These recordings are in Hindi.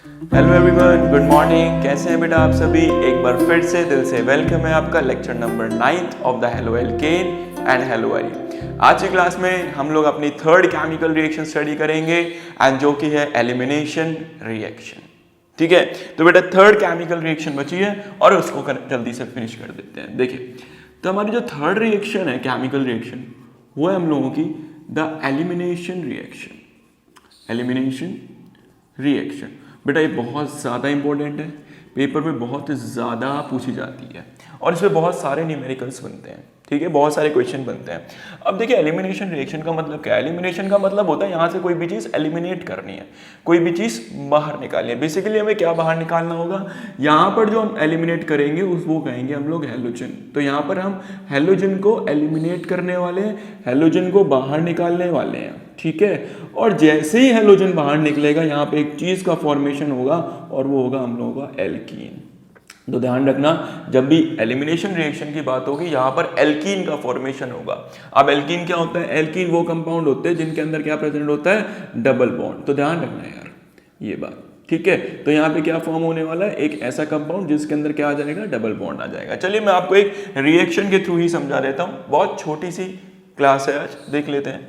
Hello everyone, good morning. कैसे हैं बेटा आप सभी? एक बार फिर से दिल से वेलकम है आपका lecture number 9 of the haloalkane and haloarene. आज की क्लास में हम लोग अपनी थर्ड केमिकल रिएक्शन स्टडी करेंगे एंड जो कि है एलिमिनेशन रिएक्शन। ठीक है, तो बेटा थर्ड केमिकल रिएक्शन बची है और उसको जल्दी से फिनिश कर देते हैं। देखिए, तो हमारी जो थर्ड रिएक्शन है केमिकल रिएक्शन, वो है हम लोगों की the elimination reaction. Elimination reaction बेटा ये बहुत ज़्यादा इंपॉर्टेंट है, पेपर में बहुत ज़्यादा पूछी जाती है और इसमें बहुत सारे न्यूमेरिकल्स बनते हैं। ठीक है, बहुत सारे क्वेश्चन बनते हैं। अब देखिए, एलिमिनेशन रिएक्शन का मतलब क्या है? एलिमिनेशन का मतलब होता है यहाँ से कोई भी चीज़ एलिमिनेट करनी है, कोई भी चीज़ बाहर निकालनी है। बेसिकली हमें क्या बाहर निकालना होगा? यहाँ पर जो हम एलिमिनेट करेंगे वो कहेंगे हम लोग हैलोजन। तो यहाँ पर हम हैलोजन को एलिमिनेट करने वाले हैं, हैलोजन को बाहर निकालने वाले हैं। ठीक है, और जैसे ही हैलोजन बाहर निकलेगा यहाँ पे एक चीज़ का फॉर्मेशन होगा और वो होगा हम लोगों का एल्कीन। तो ध्यान रखना, जब भी एलिमिनेशन रिएक्शन की बात होगी यहाँ पर एल्कीन का फॉर्मेशन होगा। अब एल्कीन क्या होता है? एल्कीन वो कंपाउंड होते हैं जिनके अंदर क्या प्रेजेंट होता है? Double bond. तो ध्यान रखना यार ये बात। ठीक है, तो यहाँ पे क्या फॉर्म होने वाला है? एक ऐसा कंपाउंड जिसके अंदर क्या आ जाएगा? डबल बॉन्ड आ जाएगा। चलिए मैं आपको एक रिएक्शन के थ्रू ही समझा देता हूँ। बहुत छोटी सी क्लास है आज, देख लेते हैं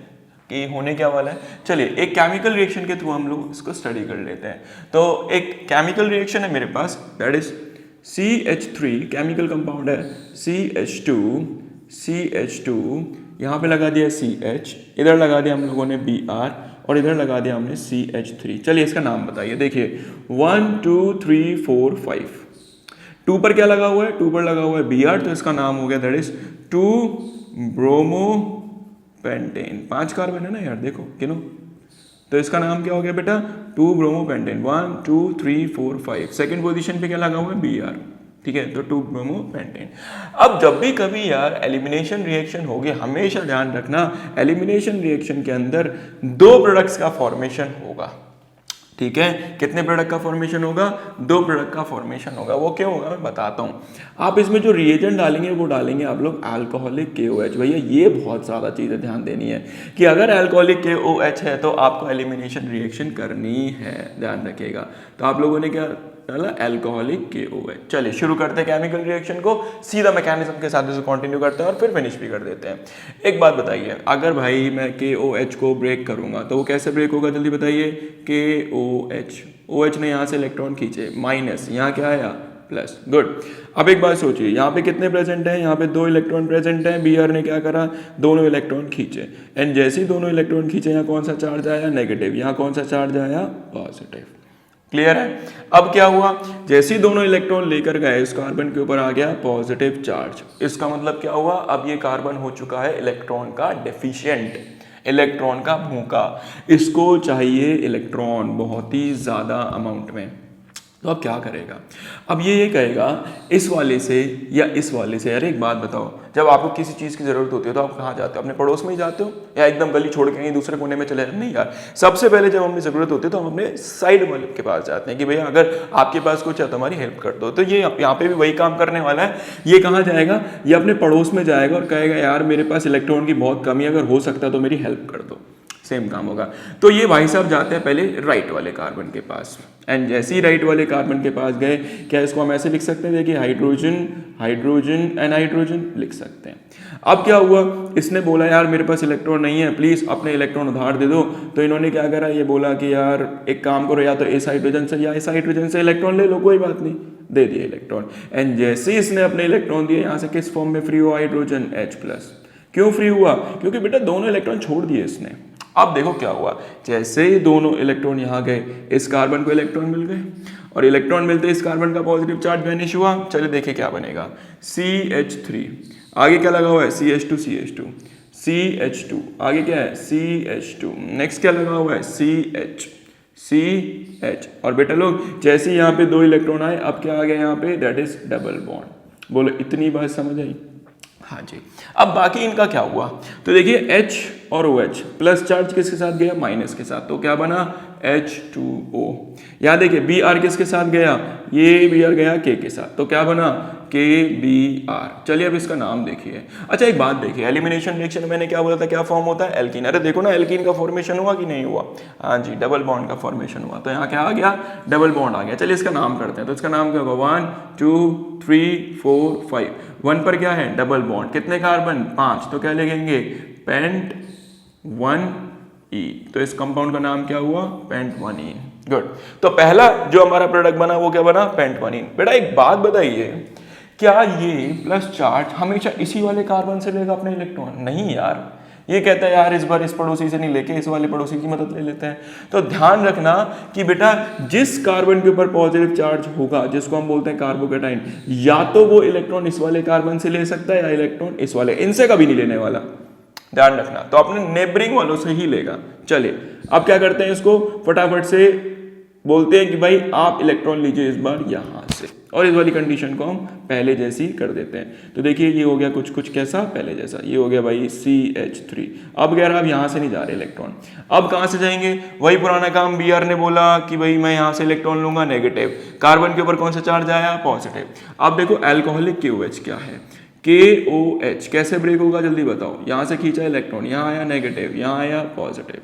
कि होने क्या वाला है। चलिए एक केमिकल रिएक्शन के थ्रू हम लोग इसको स्टडी कर लेते हैं। तो एक केमिकल रिएक्शन है मेरे पास, that is CH3, chemical compound है CH2, यहाँ पे लगा दिया CH, इधर लगा दिया हम लोगों ने Br और इधर लगा दिया हमने CH3। चलिए इसका नाम बताइए। देखिए 1 2 3 4 5, 2 पर क्या लगा हुआ है? 2 पर लगा हुआ है Br, तो इसका नाम हो गया that is 2 bromo pentane. 5 carbon है ना यार, देखो गिनो। तो इसका नाम क्या हो गया बेटा? 2 ब्रोमो पेंटेन। 1 2 3 4 5, सेकेंड पोजीशन पे क्या लगा हुआ है? Br। ठीक है, तो 2 ब्रोमो पेंटेन। अब जब भी कभी यार एलिमिनेशन रिएक्शन होगी, हमेशा ध्यान रखना एलिमिनेशन रिएक्शन के अंदर 2 प्रोडक्ट्स का फॉर्मेशन होगा। ठीक है, कितने प्रोडक्ट का फॉर्मेशन होगा? 2 प्रोडक्ट का फॉर्मेशन होगा। वो क्यों होगा मैं बताता हूँ। आप इसमें जो रिएजेंट डालेंगे वो डालेंगे आप लोग अल्कोहलिक KOH। भैया ये बहुत ज़्यादा चीज़ें ध्यान देनी है कि अगर अल्कोहलिक KOH है तो आपको एलिमिनेशन रिएक्शन करनी है, ध्यान रखिएगा। तो आप लोगों ने क्या डाला? Alcoholic KOH। चलिए शुरू करते हैं केमिकल रिएक्शन को, सीधा मैकेनिज्म के साथ इसे कंटिन्यू करते हैं और फिर फिनिश भी कर देते हैं। एक बात बताइए, अगर भाई मैं KOH को ब्रेक करूंगा तो वो कैसे ब्रेक होगा? जल्दी बताइए। KOH, OH ने यहाँ से इलेक्ट्रॉन खींचे, माइनस, यहाँ क्या आया? प्लस। गुड। अब एक बात सोचिए, यहाँ पे कितने प्रेजेंट हैं? यहाँ पे 2 इलेक्ट्रॉन प्रेजेंट हैं। Br ने क्या करा? दोनों इलेक्ट्रॉन खींचे, एंड जैसे ही दोनों इलेक्ट्रॉन खींचे यहाँ कौन सा चार्ज आया? नेगेटिव। यहाँ कौन सा चार्ज आया? पॉजिटिव। क्लियर है? अब क्या हुआ? जैसे ही दोनों इलेक्ट्रॉन लेकर गए, इस कार्बन के ऊपर आ गया पॉजिटिव चार्ज। इसका मतलब क्या हुआ? अब ये कार्बन हो चुका है इलेक्ट्रॉन का डेफिशिएंट, इलेक्ट्रॉन का भूखा। इसको चाहिए इलेक्ट्रॉन बहुत ही ज्यादा अमाउंट में। तो अब क्या करेगा? अब ये कहेगा इस वाले से या इस वाले से। यार एक बात बताओ, जब आपको किसी चीज़ की ज़रूरत होती है तो आप कहाँ जाते हो? अपने पड़ोस में ही जाते हो या एकदम गली छोड़ के कहीं दूसरे कोने में चले जाते? नहीं यार, सबसे पहले जब हमें ज़रूरत होती है तो हम अपने साइड वाले के पास जाते हैं कि भैया अगर आपके पास कुछ है तो हमारी हेल्प कर दो। तो ये यहाँ पे भी वही काम करने वाला है। ये कहाँ जाएगा? ये अपने पड़ोस में जाएगा और कहेगा यार मेरे पास इलेक्ट्रॉन की बहुत कमी है, अगर हो सकता है तो मेरी हेल्प कर दो। सेम काम होगा। तो ये भाई साहब जाते हैं पहले राइट वाले कार्बन के पास, एंड जैसे ही राइट वाले कार्बन के पास गए, क्या इसको हम ऐसे लिख सकते हैं? देखिए हाइड्रोजन, हाइड्रोजन एंड हाइड्रोजन लिख सकते हैं। अब क्या हुआ? इसने बोला यार मेरे पास इलेक्ट्रॉन नहीं है, प्लीज अपने इलेक्ट्रॉन उधार दे दो। तो इन्होंने क्या करा? ये बोला कि यार एक काम करो, या तो इस हाइड्रोजन से या इस हाइड्रोजन से इलेक्ट्रॉन ले लो, कोई बात नहीं, दे दिए इलेक्ट्रॉन। एंड जैसे ही इसने अपने इलेक्ट्रॉन दिए, यहाँ से किस फॉर्म में फ्री हुआ? Hydrogen H+। क्यों फ्री हुआ? क्योंकि बेटा दोनों इलेक्ट्रॉन छोड़ दिए इसने। अब देखो क्या हुआ, जैसे ही दोनों इलेक्ट्रॉन यहाँ गए, इस कार्बन को इलेक्ट्रॉन मिल गए और इलेक्ट्रॉन मिलते इस कार्बन का पॉजिटिव चार्ज वैनिश हुआ। चलिए देखिए क्या बनेगा। CH3, आगे क्या लगा हुआ है? CH2, CH2, CH2, आगे क्या है? CH2, नेक्स्ट क्या लगा हुआ है? CH, CH। और बेटा लोग जैसे ही यहाँ पे 2 इलेक्ट्रॉन आए, अब क्या आ गया यहाँ पे? That is double bond. बोलो इतनी बात समझ आई? हाँ जी। अब बाकी इनका क्या हुआ? तो देखिए H और OH, प्लस चार्ज किसके साथ गया? माइनस के साथ। तो क्या बना? H2O। यहाँ देखिए Br किसके साथ गया? ये Br गया K के साथ। तो क्या बना? KBr। चलिए अब इसका नाम देखिए। अच्छा एक बात देखिए, एलिमिनेशन रिएक्शन मैंने क्या बोला था, क्या फॉर्म होता है, एल्कीन। अरे देखो ना एल्कीन का फॉर्मेशन हुआ कि नहीं हुआ, हाँ जी डबल बॉन्ड का फॉर्मेशन हुआ, तो यहाँ क्या आ गया, डबल बॉन्ड आ गया। चलिए इसका नाम करते हैं, तो इसका नाम क्या होगा, 1 2 3 4 5। 1 पर क्या है, डबल बॉन्ड, कितने कार्बन, 5, तो क्या लिखेंगे, पेंट 1E। तो इस कंपाउंड का नाम क्या हुआ, पेंट 1ene। गुड। तो पहला जो हमारा प्रोडक्ट बना वो क्या बना, पेंट 1ene। बेटा एक बात बताइए, क्या ये प्लस चार्ज हमेशा इसी वाले कार्बन से लेगा अपने इलेक्ट्रॉन, नहीं यार, ये कहता है यार इस बार इस पड़ोसी से नहीं लेके इस वाले पड़ोसी की मदद ले लेते हैं। तो ध्यान रखना कि बेटा जिस कार्बन के ऊपर पॉजिटिव चार्ज होगा, जिसको हम बोलते हैं कार्बोकेटाइन, या तो वो इलेक्ट्रॉन इस वाले कार्बन से ले सकता है या इलेक्ट्रॉन इस वाले, इनसे कभी नहीं लेने वाला, ध्यान रखना। तो अपने नेबरिंग वालों से ही लेगा। चलिए अब क्या करते हैं, इसको फटाफट से बोलते हैं कि भाई आप इलेक्ट्रॉन लीजिए इस बार यहां से, और इस वाली कंडीशन को हम पहले जैसी कर देते हैं। तो देखिए ये हो गया कुछ कुछ कैसा, पहले जैसा, ये हो गया भाई CH3। अब यार आप यहां से नहीं जा रहे इलेक्ट्रॉन, अब कहां से जाएंगे, वही पुराना काम, Br ने बोला कि भाई मैं यहां से इलेक्ट्रॉन लूंगा, नेगेटिव, कार्बन के ऊपर कौन सा चार्ज आया, पॉजिटिव। अब देखो अल्कोहलिक KOH क्या है, KOH कैसे ब्रेक होगा जल्दी बताओ, यहां से खींचा इलेक्ट्रॉन, यहां आया नेगेटिव, यहां आया पॉजिटिव,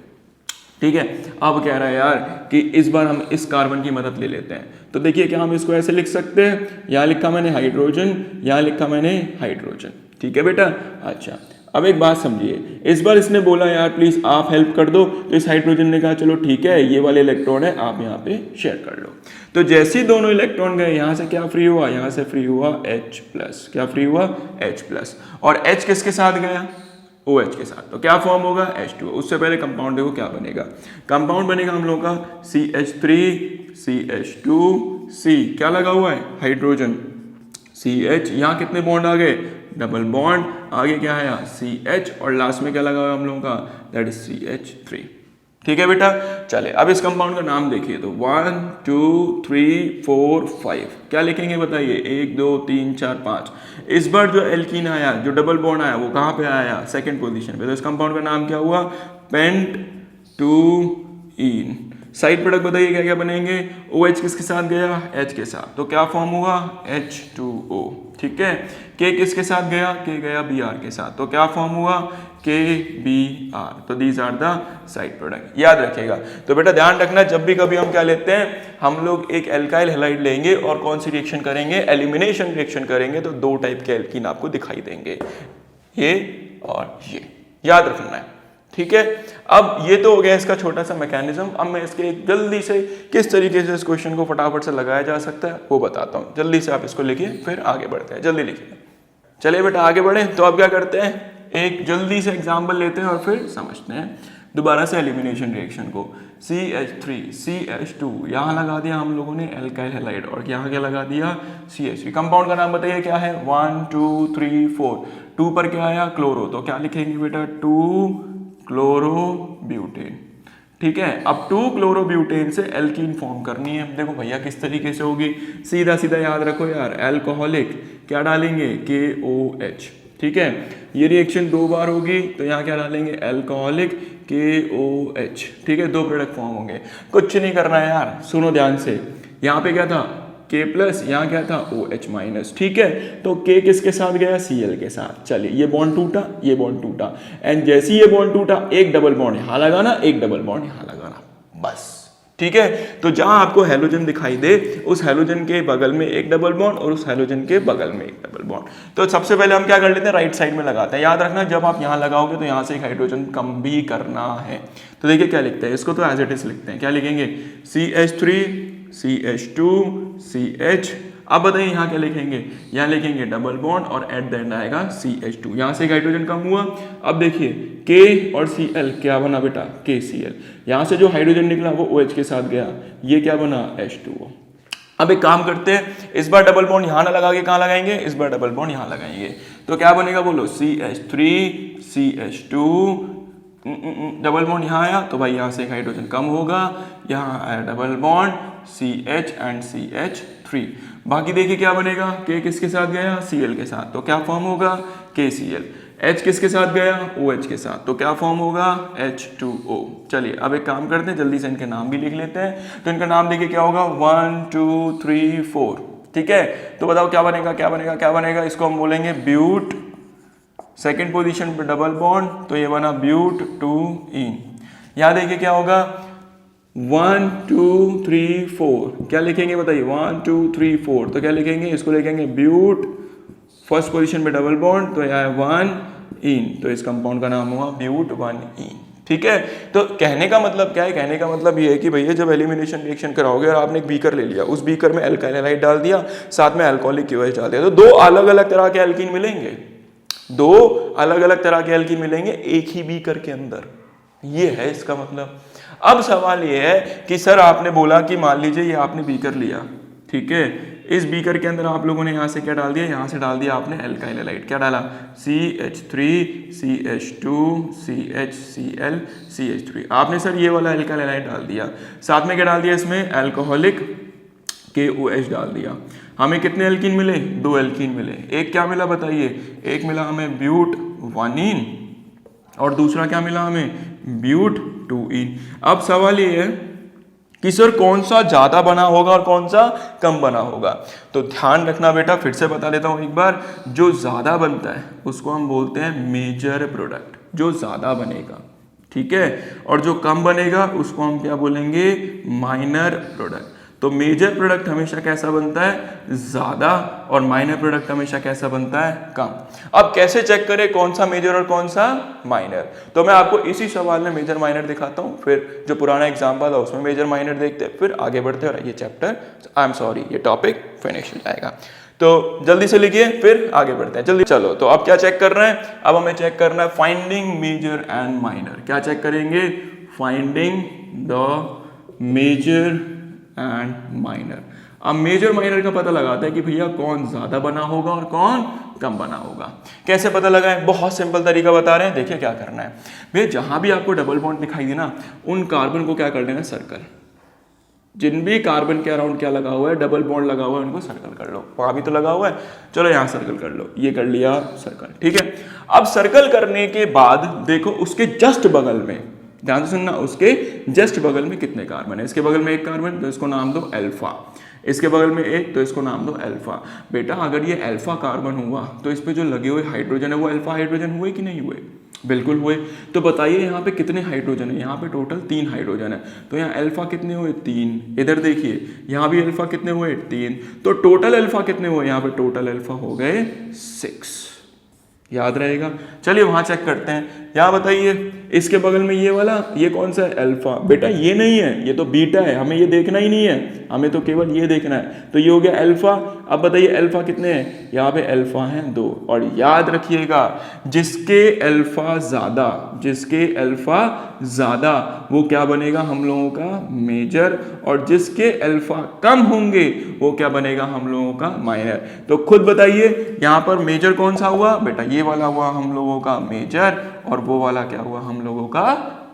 ठीक है। अब कह रहा है यार कि इस बार हम इस कार्बन की मदद ले लेते हैं। तो देखिए क्या हम इसको ऐसे लिख सकते हैं, यहाँ लिखा मैंने हाइड्रोजन, यहाँ लिखा मैंने हाइड्रोजन, ठीक है बेटा। अच्छा अब एक बात समझिए, इस बार इसने बोला यार प्लीज आप हेल्प कर दो, तो इस हाइड्रोजन ने कहा चलो ठीक है ये वाले इलेक्ट्रॉन है आप यहाँ पे शेयर कर लो। तो जैसे ही दोनों इलेक्ट्रॉन गए, यहाँ से क्या फ्री हुआ, यहाँ से फ्री हुआ H+, क्या फ्री हुआ H+, और H किसके साथ गया, OH के साथ, तो क्या फॉर्म होगा, H2। उससे पहले कंपाउंड देखो क्या बनेगा, कंपाउंड बनेगा हम लोग का CH3 CH2 C, क्या लगा हुआ है, हाइड्रोजन, CH, यहाँ कितने बॉन्ड आ गए, डबल बॉन्ड, आगे क्या है CH, और लास्ट में क्या लगा हुआ है हम लोगों का, दैट इज CH3, ठीक है बेटा। चले अब इस कंपाउंड का नाम देखिए, तो 1 2 3 4 5 क्या लिखेंगे बताइए, 1 2 3 4 5। इस बार जो एल्कीन आया, जो डबल बॉन्ड आया, वो कहाँ पे आया, सेकंड पोजीशन पे। तो इस कंपाउंड का नाम क्या हुआ, पेंट 2ene। साइड प्रोडक्ट बताइए क्या क्या बनेंगे, OH किसके साथ गया, H के साथ, तो क्या फॉर्म हुआ, H2O, ठीक है। K किसके साथ गया, K गया Br के साथ, तो क्या फॉर्म हुआ, KBr। तो these are the side product, याद रखिएगा। तो बेटा ध्यान रखना, जब भी कभी हम क्या लेते हैं, हम लोग एक एल्काइल हैलाइड लेंगे और कौन सी रिएक्शन करेंगे, एलिमिनेशन रिएक्शन करेंगे, तो दो टाइप के एल्कीन आपको दिखाई देंगे, ये और ये, याद रखना है, ठीक है। अब ये तो हो गया इसका छोटा सा मैकेनिज्म। अब मैं इसके एक जल्दी से किस तरीके से इस क्वेश्चन को फटाफट से लगाया जा सकता है वो बताता हूँ। जल्दी से आप इसको लिखिए, फिर आगे बढ़ते हैं, जल्दी लिखिए। चलिए बेटा आगे बढ़े। तो अब क्या करते हैं, एक जल्दी से एग्जाम्पल लेते हैं और फिर समझते हैं दोबारा से एलिमिनेशन रिएक्शन को। CH3 CH2 यहाँ लगा दिया हम लोगों ने एल्काइल हैलाइड, और यहाँ क्या लगा दिया, CH3। कंपाउंड का नाम बताइए क्या है, 1 2 3 4। 2 पर क्या आया, क्लोरो, तो क्या लिखेंगे बेटा, 2 क्लोरोब्यूटेन, ठीक है। अब 2 क्लोरोब्यूटेन से एल्कीन फॉर्म करनी है। देखो भैया किस तरीके से होगी, सीधा सीधा याद रखो यार, अल्कोहलिक क्या डालेंगे, KOH, ठीक है। ये रिएक्शन 2 बार होगी, तो यहाँ क्या डालेंगे, अल्कोहलिक KOH, ठीक है। 2 प्रोडक्ट फॉर्म होंगे, कुछ नहीं करना है यार, सुनो ध्यान से। यहाँ पे क्या था, K+, यहाँ क्या था, OH-, ठीक है। तो K किसके साथ गया, Cl के साथ। चलिए ये बॉन्ड टूटा, ये बॉन्ड टूटा, एंड जैसे ही ये बॉन्ड टूटा, एक डबल बॉन्ड यहाँ लगाना, एक डबल बॉन्ड यहाँ लगाना, बस, ठीक है। तो जहां आपको हैलोजन दिखाई दे, उस हैलोजन के बगल में एक डबल बॉन्ड और उस हैलोजन के बगल में एक डबल बॉन्ड। तो सबसे पहले हम क्या कर लेते हैं, राइट साइड में लगाते हैं। याद रखना जब आप यहाँ लगाओगे तो यहाँ से एक हाइड्रोजन कम भी करना है। तो देखिए क्या लिखते हैं, इसको तो एज इट इज लिखते हैं, क्या लिखेंगे, CH3 CH2 CH। अब बताइए यहाँ क्या लिखेंगे, यहाँ लिखेंगे डबल बॉन्ड और एट द एंड आएगा CH2, यहाँ से एक हाइड्रोजन कम हुआ। अब देखिए K और Cl क्या बना बेटा, KCl। यहाँ से जो हाइड्रोजन निकला वो OH के साथ गया, ये क्या बना, H2O। अब एक काम करते हैं, इस बार डबल बॉन्ड यहाँ ना लगा के कहाँ लगाएंगे, इस बार डबल बॉन्ड यहाँ लगाएंगे, तो क्या बनेगा बोलो, CH3 CH2, डबल बॉन्ड यहाँ आया तो भाई यहाँ से एक हाइड्रोजन कम होगा, यहाँ आया double bond CH and CH3। बाकी देखिए क्या बनेगा, K किसके साथ गया, Cl के साथ, तो क्या फॉर्म होगा, KCl। H किसके साथ गया, OH के साथ, तो क्या फॉर्म होगा, H2O। चलिए अब एक काम करते हैं, जल्दी से इनके नाम भी लिख लेते हैं। तो इनका नाम देखिए क्या होगा, 1 2 3 4, ठीक है, तो बताओ क्या बनेगा, क्या बनेगा, क्या बनेगा, इसको हम बोलेंगे ब्यूट, सेकेंड पोजीशन पे डबल बॉन्ड, तो ये बना ब्यूट 2इन। यहां देखिए क्या होगा 1 2 3 4, क्या लिखेंगे बताइए 1 2 3 4, तो क्या लिखेंगे, इसको लिखेंगे ब्यूट, फर्स्ट पोजीशन पे डबल बॉन्ड, तो यह है 1 इन, तो इस कंपाउंड का नाम हुआ ब्यूट 1 इन। ठीक है, तो कहने का मतलब क्या है, कहने का मतलब ये है कि भैया जब एलिमिनेशन रिएक्शन कराओगे और आपने एक बीकर ले लिया, उस बीकर में अल्काइल हैलाइड डाल दिया, साथ में अल्कोहलिक क्यूएच डाल दिया, तो दो अलग अलग तरह के एल्कीन मिलेंगे, दो अलग अलग तरह के एल्कीन मिलेंगे एक ही बीकर के अंदर, ये है इसका मतलब। अब सवाल ये है कि सर आपने बोला कि मान लीजिए ये आपने बीकर लिया, ठीक है, इस बीकर के अंदर आप लोगों ने यहाँ से क्या डाल दिया, यहाँ से डाल दिया आपने अल्काइल हैलाइड, क्या डाला CH3 CH2 CHCl CH3, आपने सर ये वाला अल्काइल हैलाइड डाल दिया, साथ में क्या डाल दिया इसमें अल्कोहलिक KOH डाल दिया, हमें कितने एल्कीन मिले, दो एल्कीन मिले, एक क्या मिला बताइए, एक मिला हमें ब्यूट 1इन और दूसरा क्या मिला हमें ब्यूट 2इन। अब सवाल ये है कि सर कौन सा ज्यादा बना होगा और कौन सा कम बना होगा, तो ध्यान रखना बेटा, फिर से बता देता हूं एक बार, जो ज्यादा बनता है उसको हम बोलते हैं मेजर प्रोडक्ट, जो ज्यादा बनेगा, ठीक है, और जो कम बनेगा उसको हम क्या बोलेंगे, माइनर प्रोडक्ट। तो मेजर प्रोडक्ट हमेशा कैसा बनता है, ज्यादा, और माइनर प्रोडक्ट हमेशा कैसा बनता है, कम। अब कैसे चेक करें कौन सा मेजर और कौन सा माइनर, तो मैं आपको इसी सवाल में मेजर माइनर दिखाता हूं, फिर जो पुराना एग्जाम्पल है उसमें मेजर माइनर देखते हैं, फिर आगे बढ़ते हैं और ये चैप्टर ये टॉपिक फिनिश हो जाएगा। तो जल्दी से लिखिए, फिर आगे बढ़ते हैं, जल्दी चलो। तो अब क्या चेक कर रहे हैं, अब हमें चेक करना है फाइंडिंग मेजर एंड माइनर। क्या चेक करेंगे, finding the major and minor. अब मेजर माइनर का पता लगाता है कि भैया कौन ज्यादा बना होगा और कौन कम बना होगा। कैसे पता लगाएं, बहुत सिंपल तरीका बता रहे हैं, देखिए क्या करना है भैया, जहां भी आपको डबल बॉन्ड दिखाई दे ना, उन कार्बन को क्या कर देना, सर्कल, जिन भी कार्बन के अराउंड क्या लगा हुआ है, डबल बॉन्ड लगा हुआ है, उनको सर्कल कर लो। वहां भी तो लगा हुआ है, चलो यहां सर्कल कर लो, ये कर लिया सर्कल, ठीक है। अब सर्कल करने के बाद देखो उसके जस्ट बगल में, ध्यान से सुनना, उसके जस्ट बगल में कितने कार्बन है, इसके बगल में एक कार्बन, तो इसको नाम दो अल्फा, इसके बगल में एक, तो इसको नाम दो अल्फा। बेटा अगर ये अल्फा कार्बन हुआ तो इस पे जो लगे हुए हाइड्रोजन है वो अल्फा हाइड्रोजन हुए कि नहीं हुए, बिल्कुल हुए। तो बताइए यहाँ पे कितने हाइड्रोजन है, यहाँ पे टोटल 3 हाइड्रोजन है, तो यहाँ अल्फा कितने हुए, 3। इधर देखिए यहाँ भी अल्फा कितने हुए, 3। तो टोटल अल्फा कितने हुए, यहाँ पे टोटल अल्फा हो गए 6, याद रहेगा। चलिए वहां चेक करते हैं, यहाँ बताइए इसके बगल में ये वाला, ये कौन सा है, अल्फा। बेटा ये नहीं है, ये तो बीटा है, हमें ये देखना ही नहीं है, हमें तो केवल ये देखना है, तो ये हो गया अल्फा। अब बताइए अल्फा कितने हैं, यहाँ पे अल्फा हैं 2, और याद रखिएगा जिसके अल्फा ज्यादा वो क्या बनेगा, हम लोगों का मेजर, और जिसके अल्फा कम होंगे वो क्या बनेगा, हम लोगों का माइनर। तो खुद बताइए यहाँ पर मेजर कौन सा हुआ, बेटा ये वाला हुआ हम लोगों का मेजर, और वो वाला क्या हुआ हम लोगों का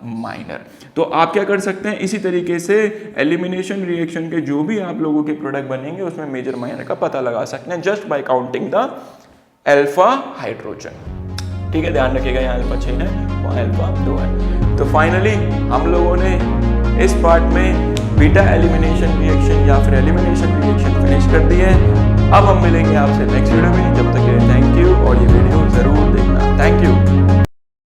माइनर। तो आप क्या कर सकते हैं, इसी तरीके से एलिमिनेशन रिएक्शन के जो भी आप लोगों के प्रोडक्ट बनेंगे उसमें मेजर माइनर का पता लगा सकते हैं just by counting the alpha hydrogen. ठीक है, ध्यान रखिएगा, यहाँ अल्फा 6 है, वहाँ अल्फा 2 है। तो फाइनली हम लोगों ने इस पार्ट में बीटा एलिमिनेशन रिएक्शन या फिर एलिमिनेशन रिएक्शन फिनिश कर दी है। अब हम मिलेंगे आपसे नेक्स्ट वीडियो में, जब तक के लिए थैंक यू, और ये वीडियो जरूर देखना, थैंक यू।